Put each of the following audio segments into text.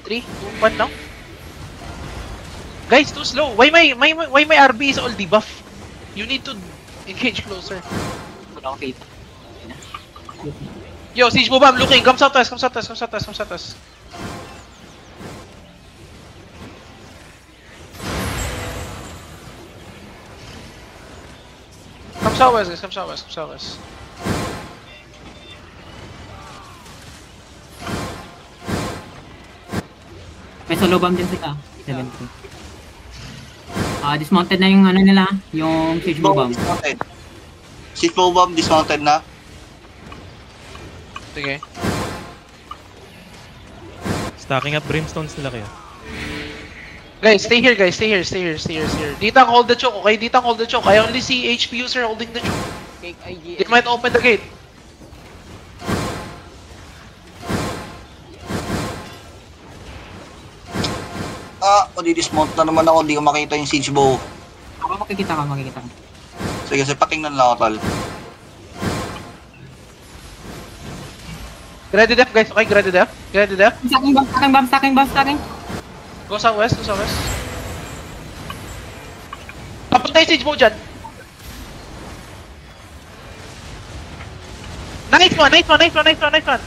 3, 2, 1 now. Guys, too slow. Why my RB is all debuff? You need to engage closer. Yo, Siege Boba, I'm looking. Come southwest, come southwest, come southwest, come southwest. Come southwest, guys. Come southwest, come southwest. May solo bomb din sila. 70. Dismounted na yung ano nila, yung Siege Bomb. Siege Bomb dismounted na. Sige. Stacking up brimstones nila kayo. Guys, stay here, guys. Stay here, stay here, stay here, stay here. Ditang hold the choke, okay? Ditang hold the choke. I only see HP user holding the choke. They might open the gate. Dismount na naman ako, hindi ko makita yung siege bow. Ako makikita ka, makikita ka. Sige, patingnan lang ako, tol. Ready def, guys. Okay, ready def. Ready def. Stacking bomb, stacking bomb, stacking bomb, stacking. Go southwest, go southwest. Papunta yung siege bow dyan. Nice one, nice one, nice one, nice one, nice one.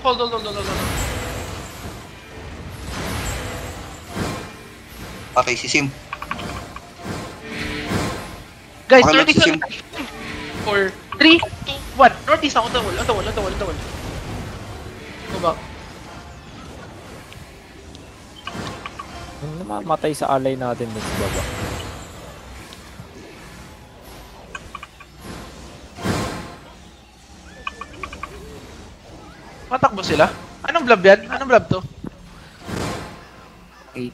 Hold, hold, hold, hold, hold. Okay, si Sim. Guys, Okay, 30 seconds. 4, 3, 2, 1. Northeast na, on the wall, on the wall, on the wall, on the wall. Go back. Ano mamatay sa alay natin dun sa baba? Matakbo sila. Anong blob yan? Anong blob to? Okay.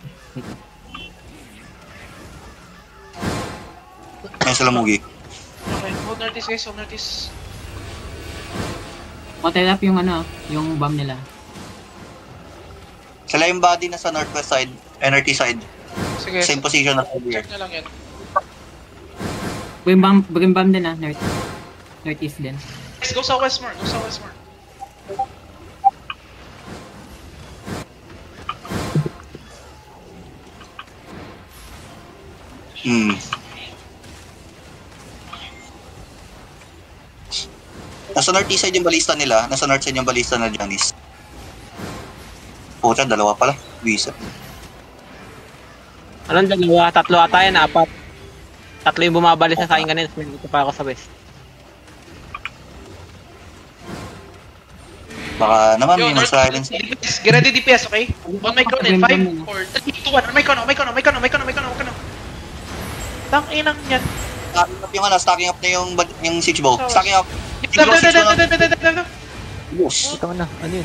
May salamugi. Okay, hold northeast guys, hold northeast. Hotel up yung ano, yung bomb nila. Sila yung body na sa northwest side, NRT side. Sige, Same position na here. check na lang yan. Bring bomb din northeast din. Guys, go southwest more, go southwest more. Nasa north side yung balista nila, nasa north side yung balista na Janice. Puta, dalawa pala. Visa. Anong dalawa? Tatlo ata yan, 4. Tatlo yung bumabalik sa akin ganun, ito pa ako sa west. Baka naman Yo, may silence. Get ready DPS, okay? On my count in 5, 4, 3, 2, 1. On my count, on my count, on my count, on my count, on my count, on my count. Tanginang yan. Stacking up yung ano, stacking up na yung siege bow. Stacking up. Boss. Ito na, ano yun?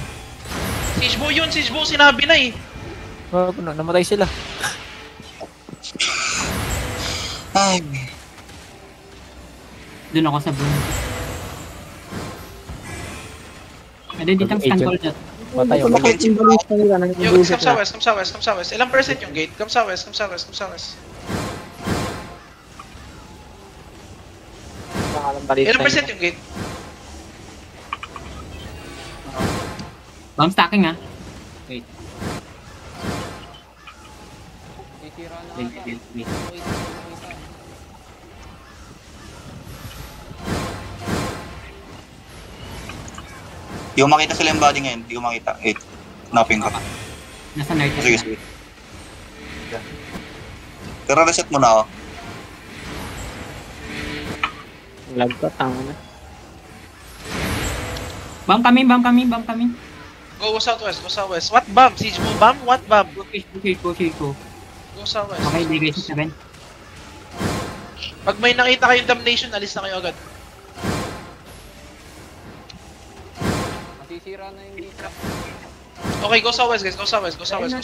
Siege bow yun, siege bow sinabi na eh. Namatay sila. Ay. Doon ako sa boom. Ada ditang stand call dyan. Matay yung Yo, guys, come southwest, come southwest, come southwest. Ilang percent yung gate? Come southwest, come southwest, come southwest. Ilang percent yung gate? Bomb stacking ah. Wait. Wait. Di ko makita sila yung body ngayon. Di ko makita. Hanapin ko. Nasa north. Sige. Pero reset mo na ako. Lag ko, tanga na. Bomb kami. Go southwest, go southwest. What bomb? Siege bow bomb? What bomb? Go. Go southwest. Okay, digay sa 7. Pag may nakita kayong damnation, alis na kayo agad. Masisira na yung dito. Okay, go southwest guys, go southwest. Southwest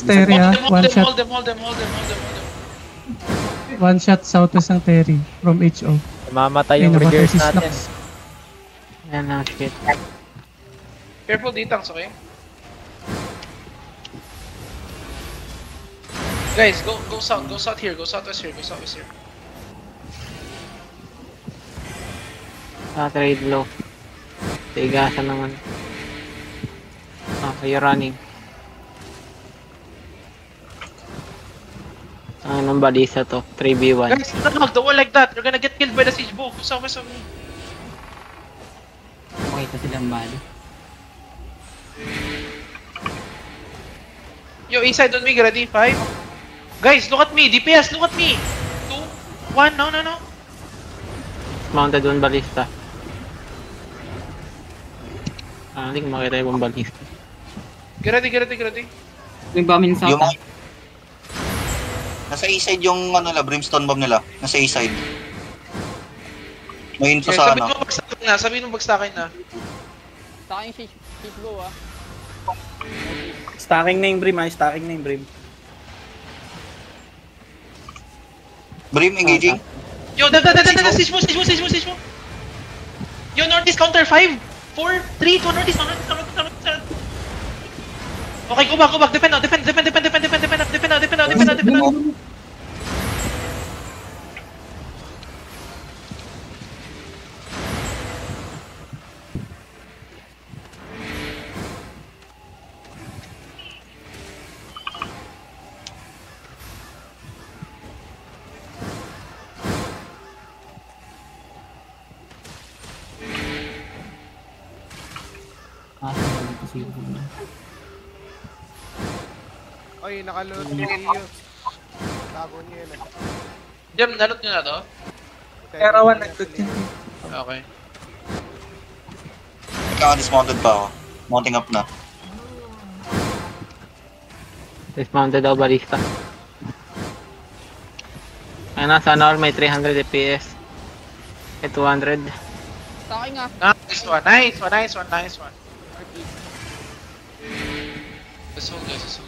area, one shot. Hold them. One shot southwest ng Terry from HO. Mamatay yung Namatay reverse si natin. Snacks. Yan na, shit. Careful ditangs, okay? Guys, go south here, go southwest here. Trade low. Tigasan naman. Are you running? Anong balisa to? 3v1. Guys, don't hug the wall like that. You're gonna get killed by the siege bow. Sama sa me. Okay, ito silang bali. Yo, A-side on me, ready? 5. Guys, look at me. DPS, look at me. 2, 1. No. Mounted on balista. Hindi ko makita yung balista. Get ready. Yung bomb in south Yung ah. nasa A-side yung ano nila, brimstone bomb nila. Nasa A-side. May info Okay, sa sabihin ano. mo bagsakin na. Sabihin mo bagsakin na. Stacking shift go ah. Stacking na yung brim, stacking na yung brim. Brim engaging. Yo, siege mo. Yo, northeast counter 5, 4, 3, 2, northeast. Okay, go back. Defend now. Ay, nakalot ni Rio. Tago niya yun eh. Jam, nalot nyo na to? Karawan nagtut yun. Okay. Naka-dismounted pa ako. Mounting up na. Dismounted daw balista. Ayun na, sana all may 300 FPS. May 200. Stacking ah. Nice one. Let's hold, guys.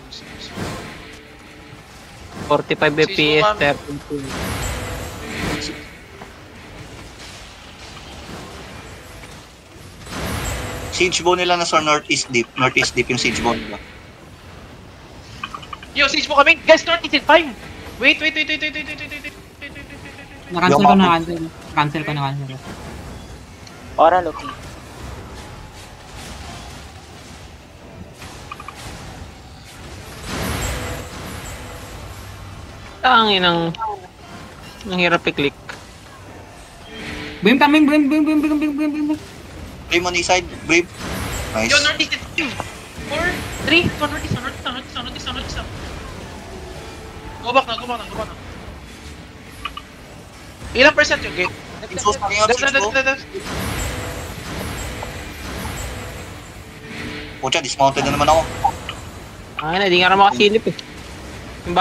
45 FPS, 13. Siege bow nila nasa northeast deep. Northeast deep yung siege bow nila. Yo, siege mo kami. Guys, northeast in 5. Wait. Cancel ko na. Ora, Loki. Tangin ang hirap i-click. Brim coming. Brim on A-side. Brim. Nice. Yo, northeast in 5, 4, 3, 2, northeast. Go back na. Ilang percent yung gate? Info stacking up, siege bow. Pucha, dismounted na naman ako. Ay na, di nga rin makasilip eh. Yung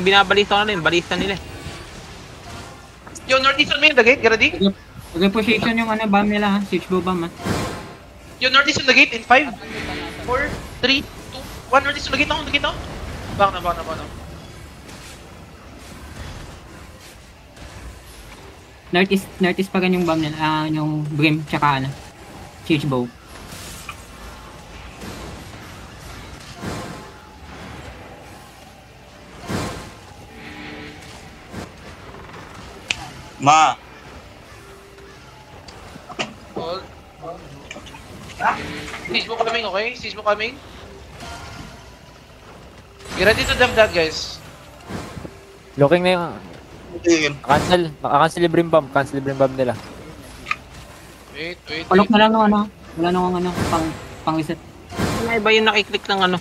binabalista ko na rin, balista nila eh. Yo, northeast on me in the gate. Get ready? Reposition yung ano bomb nila ha. Siege bow bomb ha. Yo, northeast on the gate in 5, 4, 3, 2, 1. Northeast on the gate now. Back na. Northeast pa rin yung bomb nila. Yung brim tsaka ano. Siege bow. Ma. Hold. Siege mo coming, okay? Siege mo coming. Get ready to dump that, guys. Looking na yung... Ayun. Cancel yung brim bomb nila. Wait. Palok na lang ng ano. Wala nang ano. Pang reset. May iba yung nakiklik ng ano.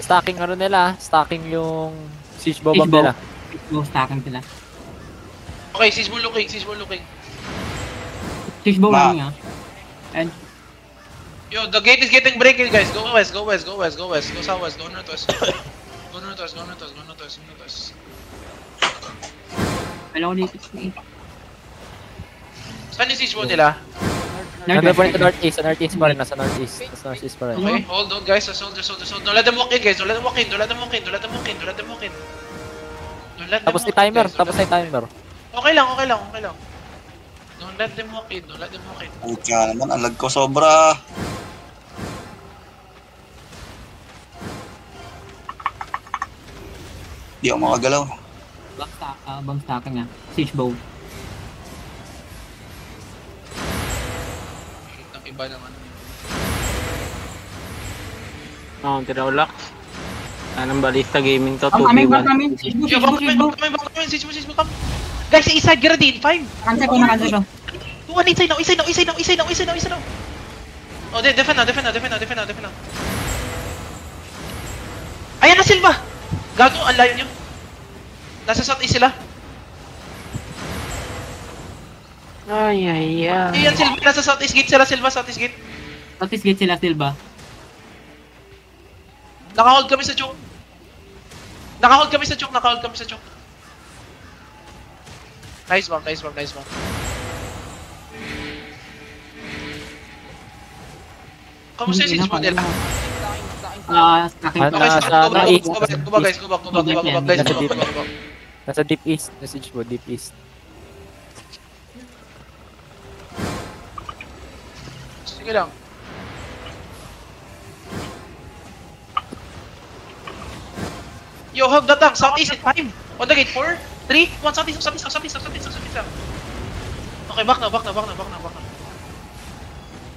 Stacking ano nila, stacking yung siege bomb Siege bow. nila. Siege bow stacking sila. Okay, siege mo looking. Siege bow Ma. lang ha. And Yo, the gate is getting breaking, guys. Go west. Go southwest. Go northwest. Go northwest. alam ko dito. Saan yung siege mo nila? Nandun pa rin sa northeast pa rin. Nasa northeast pa rin. Okay, hold on, guys. Hold. Don't let them walk in, guys. Don't let them walk in. Tapos na yung timer. Okay lang. Don't let them walk in. Pucha naman, ang lag ko sobra. Di ako makagalaw. Bomb stacking nga. Siege bow. Ang iba naman. Relax. Anong balista gaming to? Kami, 2v1. kami. Siege Yo, mo, back kami, siege mo, come. Guys, sa isa, gira din, 5. Cancel ko na, cancel ko. 2-1, inside now. Oh, defend na. Ayan na, Silva! Gago, ang layo nyo. Nasa southeast sila. Ay. Ayan, Silva, nasa southeast gate sila, Silva, southeast gate. Notice gate sila, Silva. Naka-hold kami sa choke. Nice bomb. Kamusta yung siege mo nila? Stacking Ano? pa. Okay, Nasa- go back, guys, go back. Nasa deep east. Message mo, deep east. Sige lang. Yo, hug the tank, southeast in 5. On the gate, 4, 3, 1, southeast. Okay, back na.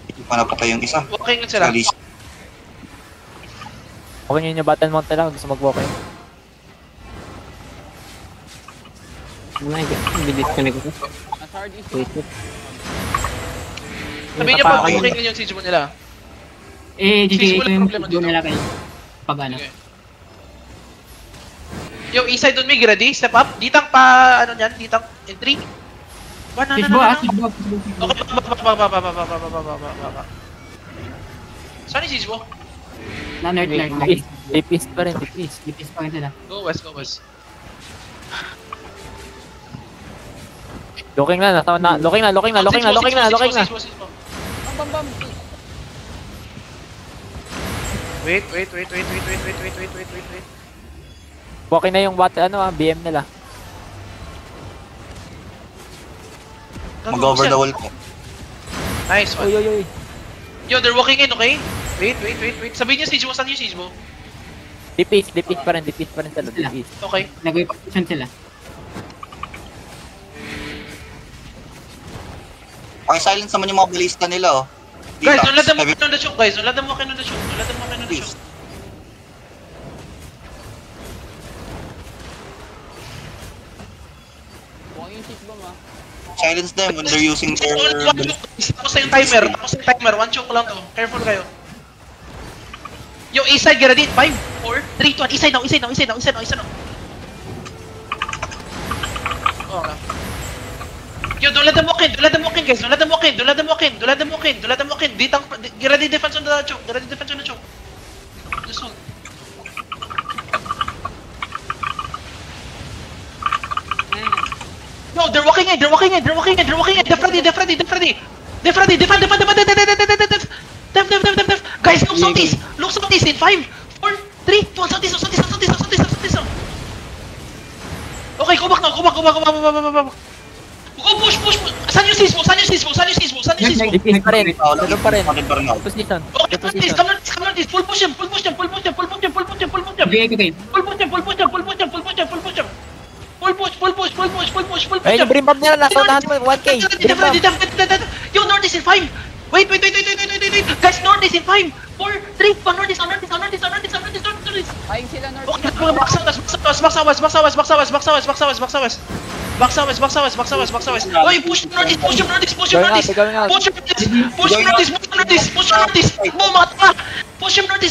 Hindi pa napatay yung isa. Walking in sila. Balista. Okay nyo yung button mount na lang. Gusto mag-walk kayo. Disconnect ko. Nasa hard east. Wait. Sabihin niya pa, walking in yung siege mo nila. GG, Siege mo ito lang yung problema go dito. nila kayo. Pag ano. Okay. Yo, east side doon, Mig, ready? Step up. Ditang pa, ano yan? Ditang, in 3. 1, Siege mo, no. siege mo. Okay, ba. Saan yung siege mo? Na nerd. Deep east pa rin, deep east. Lipis pa rin sila. Go west. Looking na. Looking na. Siege mo. Bam. Wait. Walking na yung BM nila. Mag-over the wall po. Nice one. Uy. Yo, they're walking in, okay? Wait. Sabihin niyo siege mo, saan yung siege mo? Deep east pa rin sila. Deep east. Okay. Nag-position sila. Silence naman yung mga balista nila, oh. Guys, Detox. don't let them Heavy- walk in on the choke, guys. Don't let them walk in on the choke. Buwang yung siege bomb Silence them when they're using their... One choke. Tapos na yung timer. One choke lang to. Careful kayo. Yo, east side, get ready. 5, 4, 3, 2, 1. East side now. Oh, okay. Yo, don't let them walk in, guys. Don't let them walk in. Ditang, get ready defense on the choke. Just hold. No, they're walking in. Def ready. Def. Guys, look southeast in 5, 4, 3, 2, 1, southeast. Okay, go back now. Go push. Saan yung siege mo? Deep east pa rin. Lalo pa rin. Bakit ba rin ako? Position. Okay, come on this. Full push him. Okay. Ayun yung brim bomb nila. Nasa unahan mo. 1K. Brim bomb. Yo, northeast in 5. Wait. Guys, northeast in 5, 4, 3, 1, northeast. Ayun sila north. Okay, back south. Oy, push him northeast. Push him northeast. Push him northeast. Push him northeast. Push him northeast. Push him northeast. Push him northeast. Push him northeast.